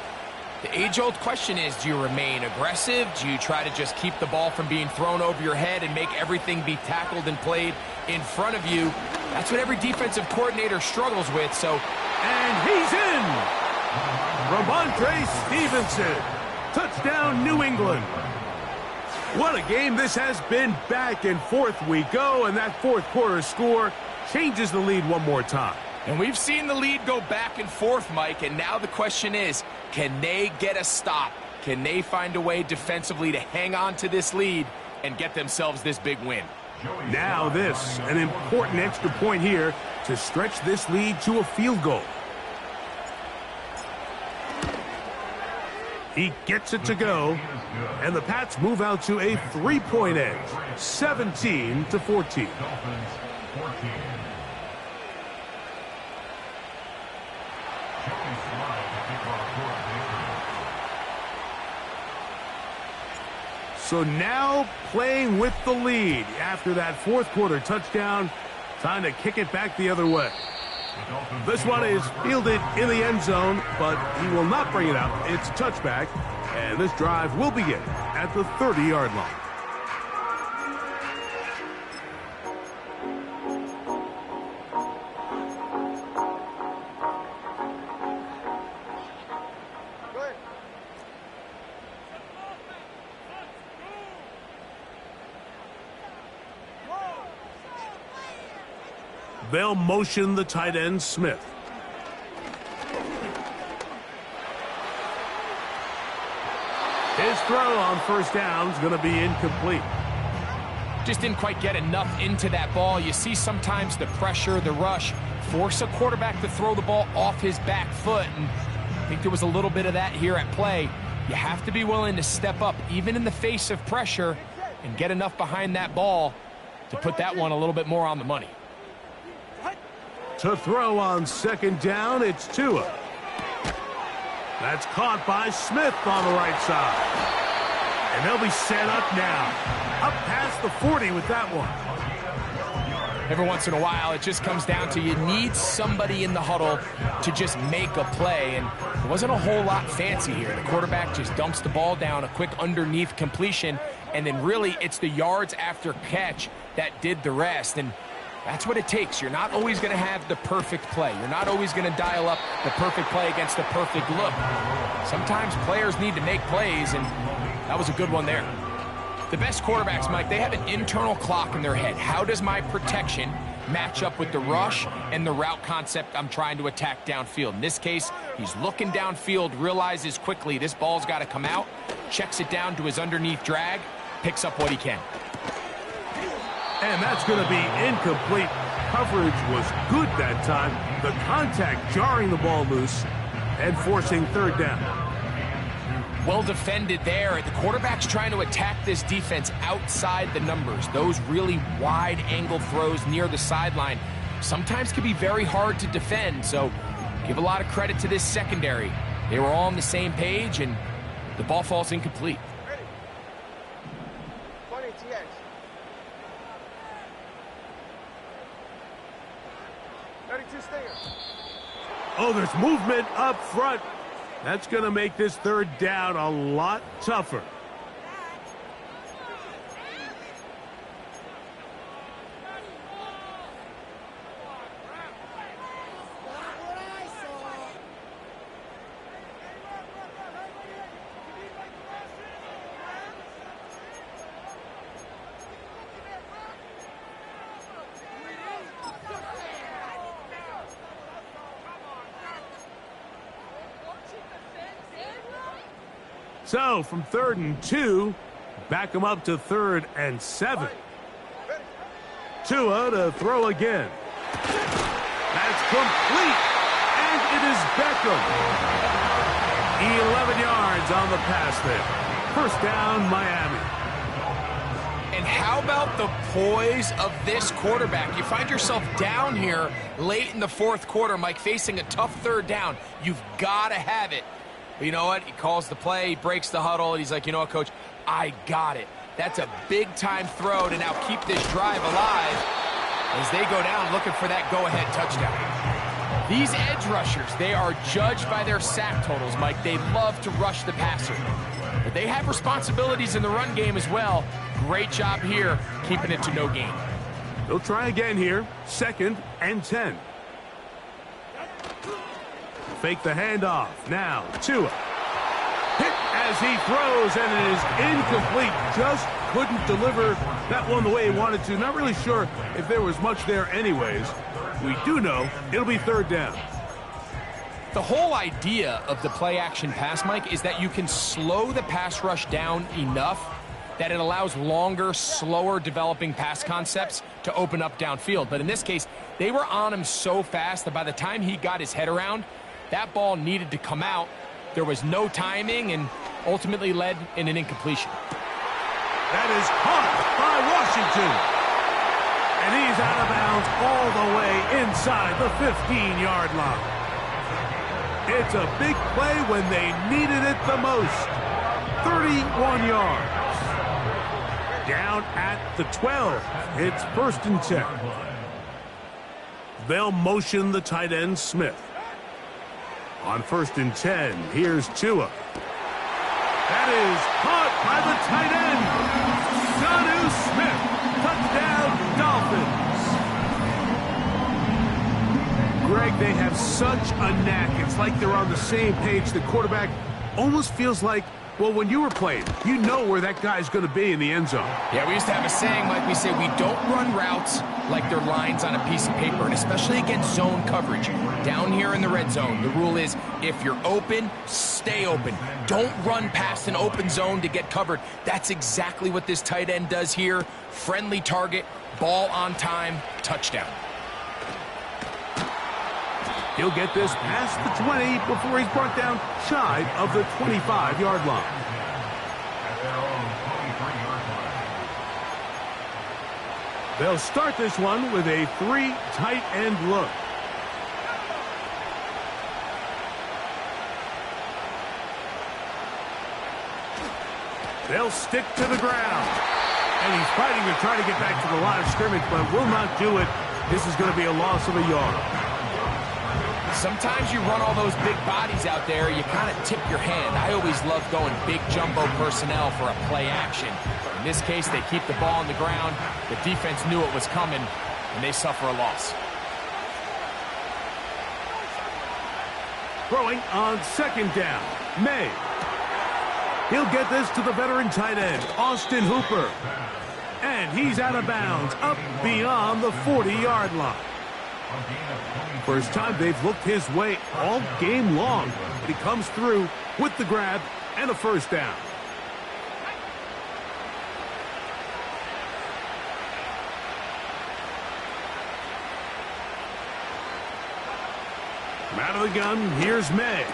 the age-old question is, do you remain aggressive? Do you try to just keep the ball from being thrown over your head and make everything be tackled and played in front of you? That's what every defensive coordinator struggles with, so... And he's in! Ramondre Stevenson. Touchdown, New England. What a game this has been. Back and forth we go, and that 4th quarter score changes the lead one more time. And we've seen the lead go back and forth, Mike, and now the question is, can they get a stop? Can they find a way defensively to hang on to this lead and get themselves this big win? Now this, an important extra point here to stretch this lead to a field goal. He gets it to go, and the Pats move out to a 3-point edge, 17-14. Dolphins 14. Joey Slye to kick off for So now playing with the lead after that 4th quarter touchdown, time to kick it back the other way. This one is fielded in the end zone, but he will not bring it up. It's a touchback, and this drive will begin at the 30-yard line. They'll motion the tight end, Smith. His throw on 1st down is going to be incomplete. Just didn't quite get enough into that ball. You see sometimes the pressure, the rush, force a quarterback to throw the ball off his back foot. And I think there was a little bit of that here at play. You have to be willing to step up, even in the face of pressure, and get enough behind that ball to put that one a little bit more on the money. To throw on 2nd down, it's Tua. That's caught by Smith on the right side. And they'll be set up now. Up past the 40 with that one. Every once in a while, it just comes down to you need somebody in the huddle to just make a play. And there wasn't a whole lot fancy here. The quarterback just dumps the ball down, a quick underneath completion, and then really it's the yards after catch that did the rest. And that's what it takes. You're not always going to have the perfect play. You're not always going to dial up the perfect play against the perfect look. Sometimes players need to make plays, and that was a good one there. The best quarterbacks, Mike, they have an internal clock in their head. How does my protection match up with the rush and the route concept I'm trying to attack downfield? In this case, he's looking downfield, realizes quickly this ball's got to come out, checks it down to his underneath drag, picks up what he can. And that's going to be incomplete. Coverage was good that time. The contact jarring the ball loose and forcing 3rd down. Well defended there. The quarterback's trying to attack this defense outside the numbers. Those really wide angle throws near the sideline sometimes can be very hard to defend. So give a lot of credit to this secondary. They were all on the same page, and the ball falls incomplete. Ready. 20 TX. 32 stinger. Oh, there's movement up front. That's going to make this third down a lot tougher. So, from 3rd and 2, back them up to 3rd and 7. Tua to throw again. That's complete, and it is Beckham. 11 yards on the pass there. First down, Miami. And how about the poise of this quarterback? You find yourself down here late in the 4th quarter, Mike, facing a tough 3rd down. You've got to have it. But you know what? He calls the play, he breaks the huddle, and he's like, you know what, Coach? I got it. That's a big-time throw to now keep this drive alive as they go down looking for that go-ahead touchdown. These edge rushers, they are judged by their sack totals, Mike. They love to rush the passer. But they have responsibilities in the run game as well. Great job here, keeping it to no gain. They'll try again here. 2nd and 10. Fake the handoff. Now, Tua. Hit as he throws, and it is incomplete. Just couldn't deliver that one the way he wanted to. Not really sure if there was much there anyways. We do know it'll be 3rd down. The whole idea of the play-action pass, Mike, is that you can slow the pass rush down enough that it allows longer, slower developing pass concepts to open up downfield. But in this case, they were on him so fast that by the time he got his head around, that ball needed to come out. There was no timing and ultimately led in an incompletion. That is caught by Washington. And he's out of bounds all the way inside the 15-yard line. It's a big play when they needed it the most. 31 yards. Down at the 12. It's 1st and 10. They'll motion the tight end, Smith. On 1st and 10, here's Tua. That is caught by the tight end. Jonnu Smith. Touchdown, Dolphins. Greg, they have such a knack. It's like they're on the same page. The quarterback almost feels like, well, when you were playing, you know where that guy's going to be in the end zone. Yeah, we used to have a saying, Mike, we say we don't run routes like they're lines on a piece of paper, and especially against zone coverage. Down here in the red zone, the rule is if you're open, stay open. Don't run past an open zone to get covered. That's exactly what this tight end does here. Friendly target, ball on time, touchdown. He'll get this past the 20 before he's brought down shy of the 25-yard line. At their own 23-yard line. They'll start this one with a 3 tight end look. They'll stick to the ground. And he's fighting to try to get back to the line of scrimmage, but will not do it. This is going to be a loss of a yard. Sometimes you run all those big bodies out there, you kind of tip your hand. I always love going big jumbo personnel for a play action. In this case, they keep the ball on the ground. The defense knew it was coming, and they suffer a loss. Throwing on 2nd down, May. He'll get this to the veteran tight end, Austin Hooper. And he's out of bounds, up beyond the 40-yard line. First time they've looked his way all game long, but he comes through with the grab and a first down. From out of the gun, here's May.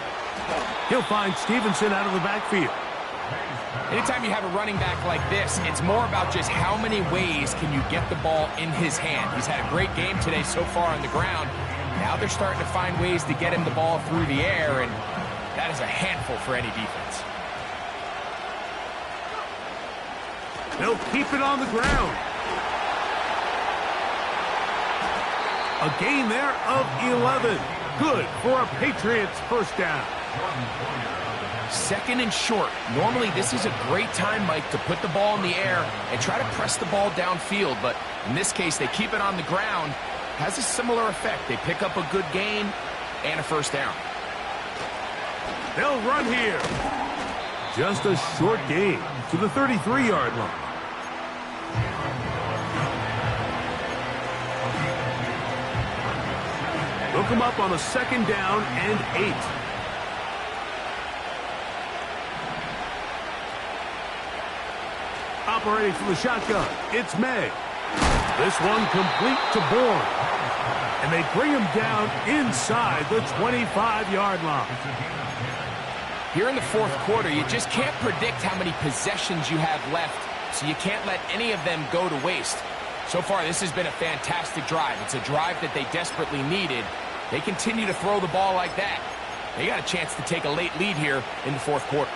He'll find Stevenson out of the backfield. Anytime you have a running back like this, it's more about just how many ways can you get the ball in his hand. He's had a great game today so far on the ground. Now they're starting to find ways to get him the ball through the air, and that is a handful for any defense. They'll keep it on the ground. A gain there of 11. Good for a Patriots first down. Second and short. Normally, this is a great time, Mike, to put the ball in the air and try to press the ball downfield. But in this case, they keep it on the ground. Has a similar effect. They pick up a good gain and a first down. They'll run here. Just a short gain to the 33-yard line. They'll come up on a second down and 8. Operating from the shotgun, it's May. This one complete to Bourne. And they bring him down inside the 25-yard line. Here in the fourth quarter, you just can't predict how many possessions you have left, so you can't let any of them go to waste. So far, this has been a fantastic drive. It's a drive that they desperately needed. They continue to throw the ball like that. They got a chance to take a late lead here in the fourth quarter.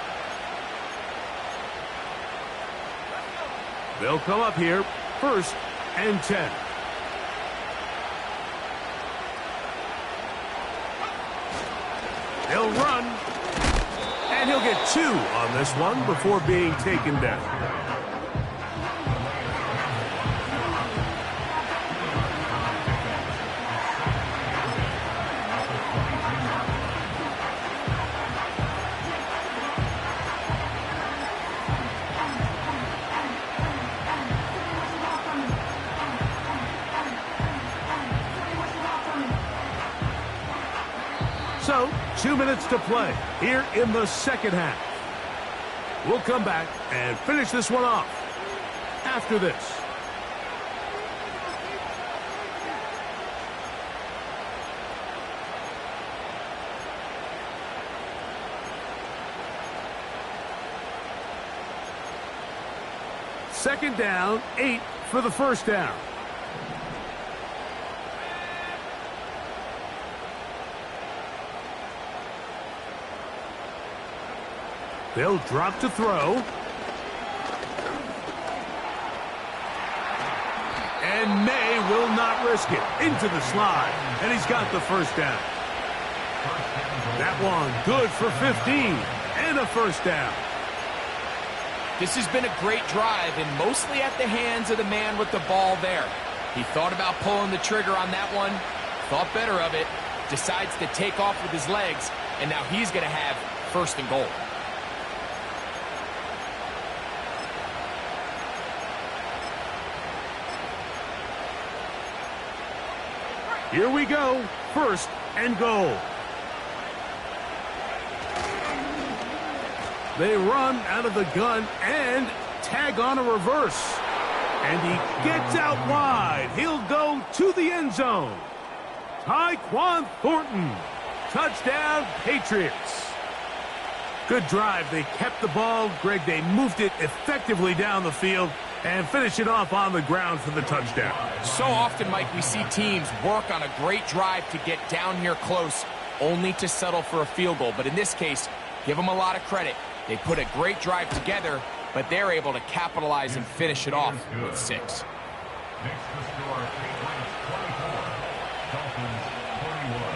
They'll come up here, first and 10. They'll run, and he'll get 2 on this one before being taken down. So, 2 minutes to play here in the second half. We'll come back and finish this one off after this. Second down, 8 for the first down. They'll drop to throw. And May will not risk it. Into the slide. And he's got the first down. That one good for 15. And a first down. This has been a great drive, and mostly at the hands of the man with the ball there. He thought about pulling the trigger on that one, thought better of it, decides to take off with his legs, and now he's going to have first and goal. Here we go. First and goal. They run out of the gun and tag on a reverse. And he gets out wide. He'll go to the end zone. Tyquan Thornton. Touchdown, Patriots. Good drive. They kept the ball. Greg, they moved it effectively down the field and finish it off on the ground for the touchdown. So often, Mike, we see teams work on a great drive to get down here close, only to settle for a field goal. But in this case, give them a lot of credit. They put a great drive together, but they're able to capitalize and finish it off with 6. Next to score, Patriots 24, Dolphins 31.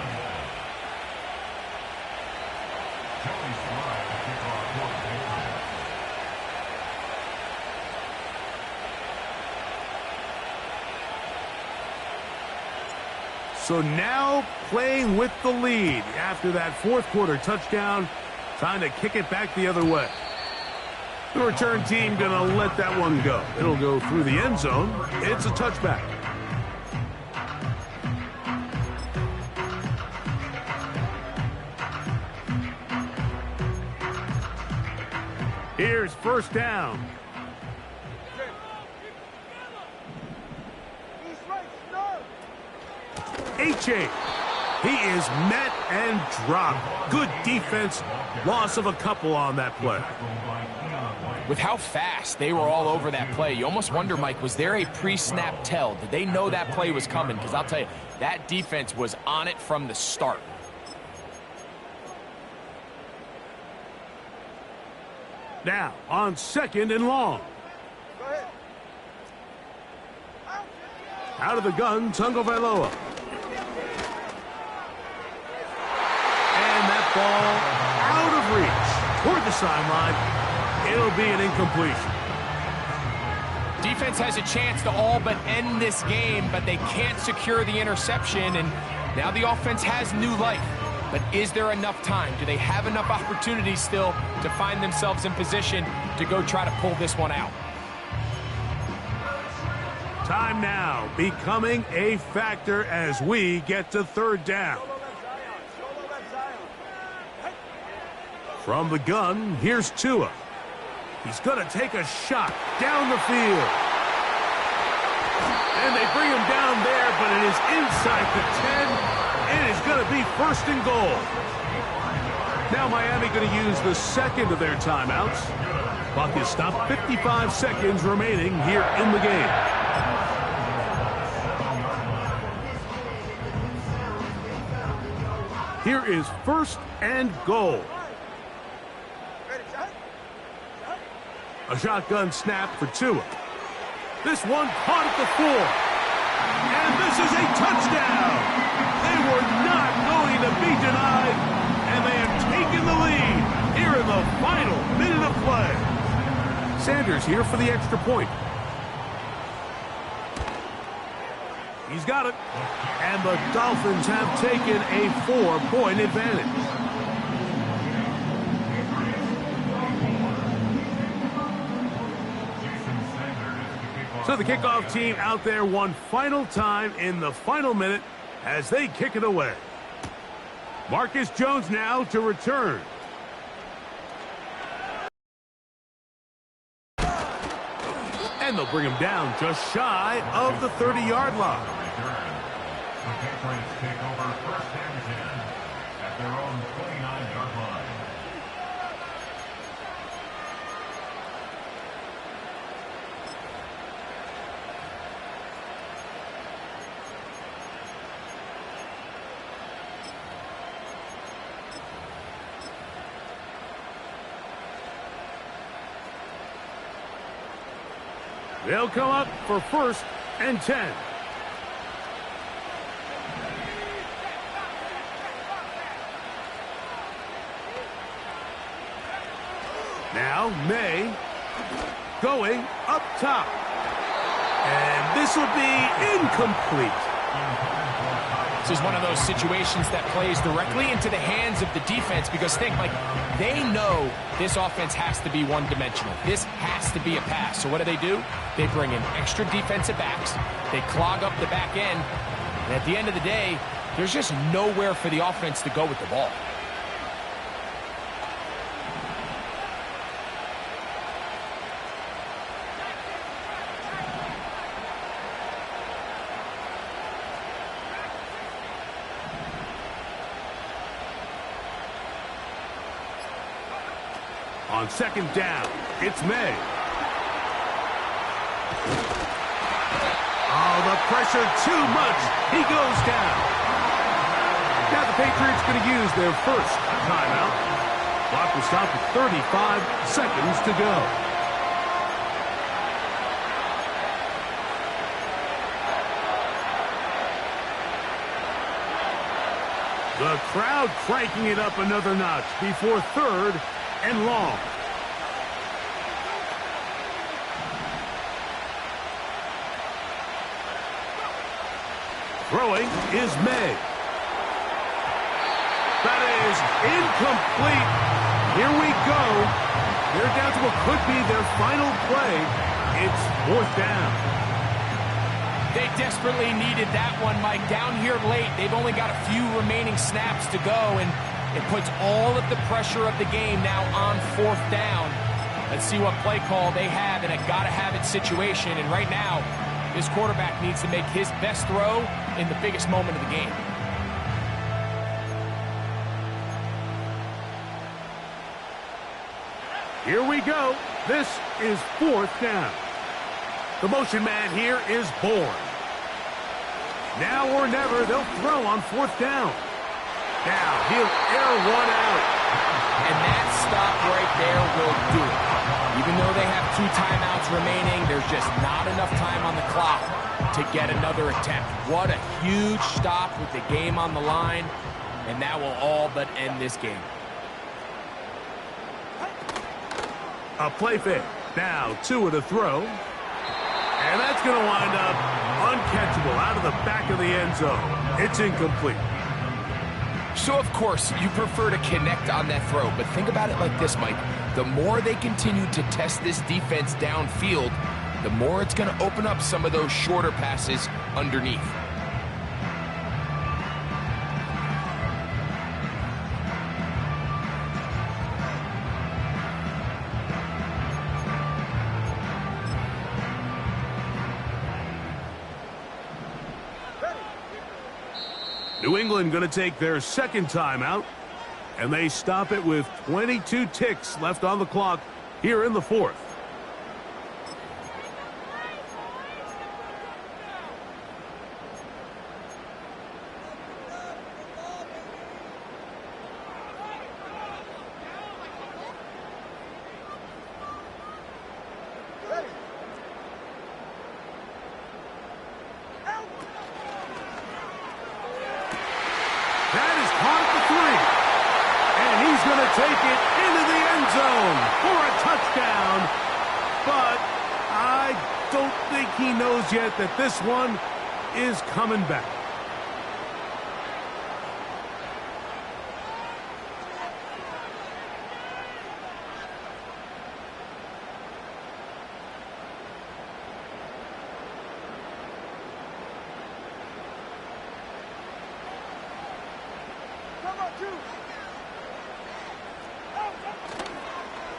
Joey Slye to kick off for the Patriots. So now playing with the lead after that fourth quarter touchdown, trying to kick it back the other way. The return team going to let that one go. It'll go through the end zone. It's a touchback. Here's first down. H.A. He is met and dropped. Good defense. Loss of a couple on that play. With how fast they were all over that play, you almost wonder, Mike, was there a pre-snap tell? Did they know that play was coming? Because I'll tell you, that defense was on it from the start. Now, on second and long. Go ahead. Out of the gun, Tagovailoa. ball out of reach toward the sideline. It'll be an incompletion. Defense has a chance to all but end this game, but they can't secure the interception, and now the offense has new life. But is there enough time? Do they have enough opportunities still to find themselves in position to go try to pull this one out? Time now becoming a factor as we get to third down. From the gun, here's Tua. He's going to take a shot down the field. And they bring him down there, but it is inside the 10. It is going to be first and goal. Now Miami going to use the second of their timeouts. Clock is stopped, 55 seconds remaining here in the game. Here is first and goal. A shotgun snap for Tua. This one caught at the 4. And this is a touchdown. They were not going to be denied. And they have taken the lead here in the final minute of play. Sanders here for the extra point. He's got it. And the Dolphins have taken a 4-point advantage. So the kickoff team out there one final time in the final minute as they kick it away. Marcus Jones now to return. And they'll bring him down just shy of the 30-yard line. The Patriots take over first and 10 at their own 29-yard line. They'll come up for first and 10. Now May going up top. And this will be incomplete. This is one of those situations that plays directly into the hands of the defense because think, like, they know this offense has to be one-dimensional. This has to be a pass. So what do? They bring in extra defensive backs. They clog up the back end. And at the end of the day, there's just nowhere for the offense to go with the ball. On second down, it's May. Oh, the pressure too much. He goes down. Now the Patriots going to use their first timeout. Clock will stop at 35 seconds to go. The crowd cranking it up another notch before third and long. Throwing is May. That is incomplete. Here we go. They're down to what could be their final play. It's fourth down. They desperately needed that one, Mike. Down here late, they've only got a few remaining snaps to go, and it puts all of the pressure of the game now on fourth down. Let's see what play call they have in a gotta-have-it situation. And right now, this quarterback needs to make his best throw in the biggest moment of the game. Here we go. This is fourth down. The motion man here is Bourne. Now or never, they'll throw on fourth down. Now he'll air one out. And that stop right there will do it. Even though they have 2 timeouts remaining, there's just not enough time on the clock to get another attempt. What a huge stop with the game on the line. And that will all but end this game. A play fake. Now, 2 to throw. And that's going to wind up uncatchable out of the back of the end zone. It's incomplete. So, of course, you prefer to connect on that throw, but think about it like this, Mike. The more they continue to test this defense downfield, the more it's going to open up some of those shorter passes underneath. New England going to take their second timeout, and they stop it with 22 ticks left on the clock here in the fourth. That is caught at the 3. And he's going to take it into the end zone for a touchdown. But I don't think he knows yet that this one is coming back.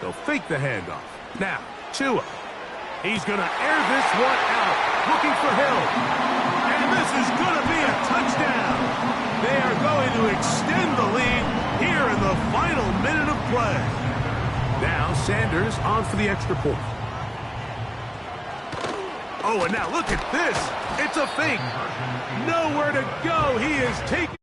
They'll fake the handoff. Now, Tua. He's going to air this one out, looking for Hill. And this is going to be a touchdown. They are going to extend the lead here in the final minute of play. Now, Sanders on for the extra point. Oh, and now look at this. It's a fake. Nowhere to go. He is taking